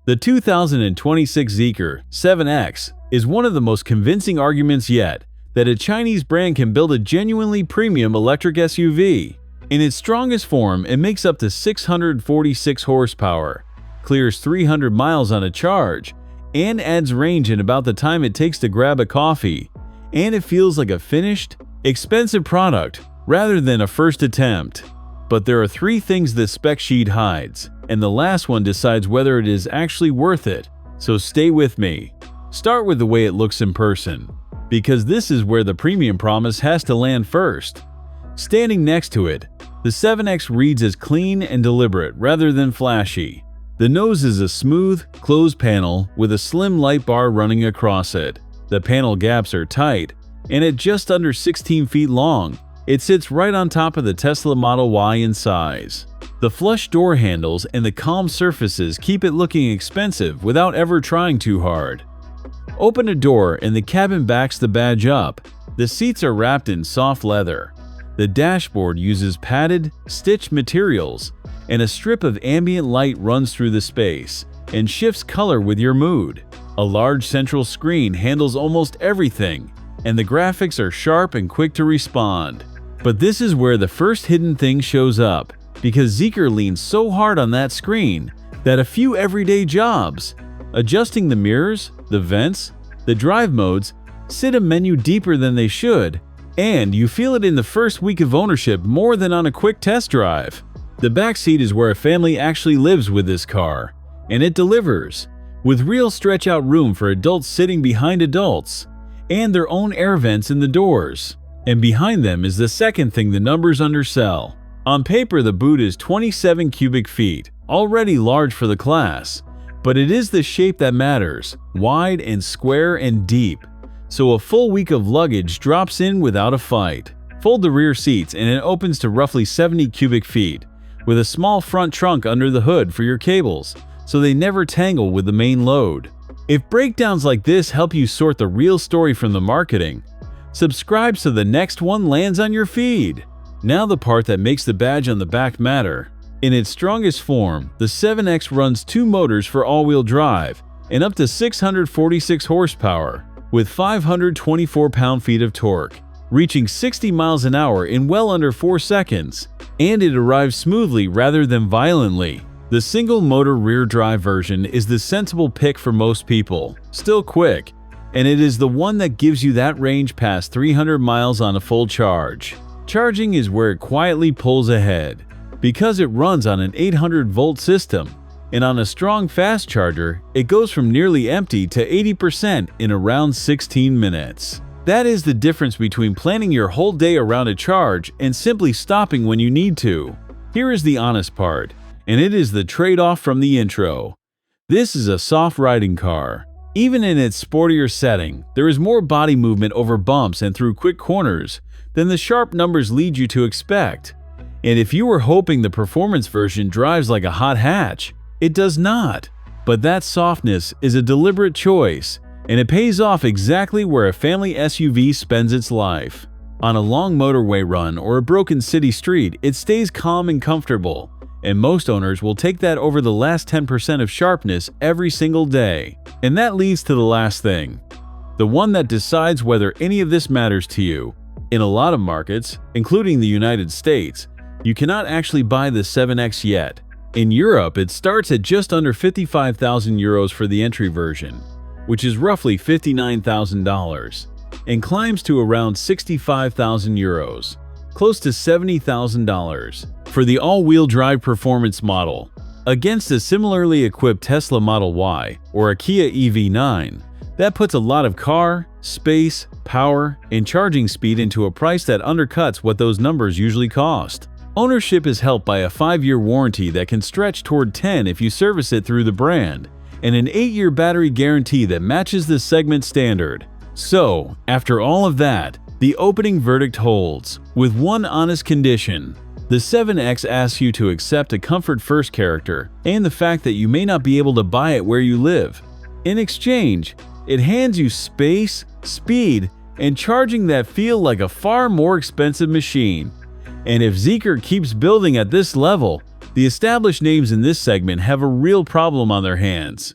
The 2026 Zeekr 7X is one of the most convincing arguments yet that a Chinese brand can build a genuinely premium electric SUV. In its strongest form, it makes up to 646 horsepower, clears 300 miles on a charge, and adds range in about the time it takes to grab a coffee. And it feels like a finished, expensive product rather than a first attempt. But there are three things this spec sheet hides, and the last one decides whether it is actually worth it. So stay with me. Start with the way it looks in person, because this is where the premium promise has to land first. Standing next to it, the 7X reads as clean and deliberate rather than flashy. The nose is a smooth, closed panel with a slim light bar running across it. The panel gaps are tight, and at just under 16 feet long, it sits right on top of the Tesla Model Y in size. The flush door handles and the calm surfaces keep it looking expensive without ever trying too hard. Open a door and the cabin backs the badge up. The seats are wrapped in soft leather. The dashboard uses padded, stitched materials, and a strip of ambient light runs through the space and shifts color with your mood. A large central screen handles almost everything, and the graphics are sharp and quick to respond. But this is where the first hidden thing shows up, because Zeekr leans so hard on that screen that a few everyday jobs, adjusting the mirrors, the vents, the drive modes, sit a menu deeper than they should, and you feel it in the first week of ownership more than on a quick test drive. The back seat is where a family actually lives with this car, and it delivers, with real stretch-out room for adults sitting behind adults, and their own air vents in the doors. And behind them is the second thing the numbers undersell. On paper, the boot is 27 cubic feet, already large for the class, but it is the shape that matters, wide and square and deep, so a full week of luggage drops in without a fight. Fold the rear seats and it opens to roughly 70 cubic feet, with a small front trunk under the hood for your cables, so they never tangle with the main load. If breakdowns like this help you sort the real story from the marketing, subscribe so the next one lands on your feed. Now the part that makes the badge on the back matter. In its strongest form, the 7X runs two motors for all-wheel drive and up to 646 horsepower, with 524 pound-feet of torque, reaching 60 miles an hour in well under 4 seconds, and it arrives smoothly rather than violently. The single-motor rear-drive version is the sensible pick for most people, still quick, and it is the one that gives you that range past 300 miles on a full charge. Charging is where it quietly pulls ahead, because it runs on an 800-volt system, and on a strong fast charger, it goes from nearly empty to 80% in around 16 minutes. That is the difference between planning your whole day around a charge and simply stopping when you need to. Here is the honest part, and it is the trade-off from the intro. This is a soft riding car. Even in its sportier setting, there is more body movement over bumps and through quick corners than the sharp numbers lead you to expect. And if you were hoping the performance version drives like a hot hatch, it does not. But that softness is a deliberate choice, and it pays off exactly where a family SUV spends its life. On a long motorway run or a broken city street, it stays calm and comfortable, and most owners will take that over the last 10% of sharpness every single day. And that leads to the last thing, the one that decides whether any of this matters to you. In a lot of markets, including the United States, you cannot actually buy the 7X yet. In Europe, it starts at just under 55,000 euros for the entry version, which is roughly $59,000, and climbs to around 65,000 euros, close to $70,000, for the all-wheel drive performance model. Against a similarly equipped Tesla Model Y or a Kia EV9, that puts a lot of car, space, power, and charging speed into a price that undercuts what those numbers usually cost. Ownership is helped by a 5-year warranty that can stretch toward 10 if you service it through the brand, and an 8-year battery guarantee that matches the segment standard. So, after all of that, the opening verdict holds, with one honest condition. The 7X asks you to accept a comfort-first character and the fact that you may not be able to buy it where you live. In exchange, it hands you space, speed, and charging that feel like a far more expensive machine. And if Zeekr keeps building at this level, The established names in this segment have a real problem on their hands.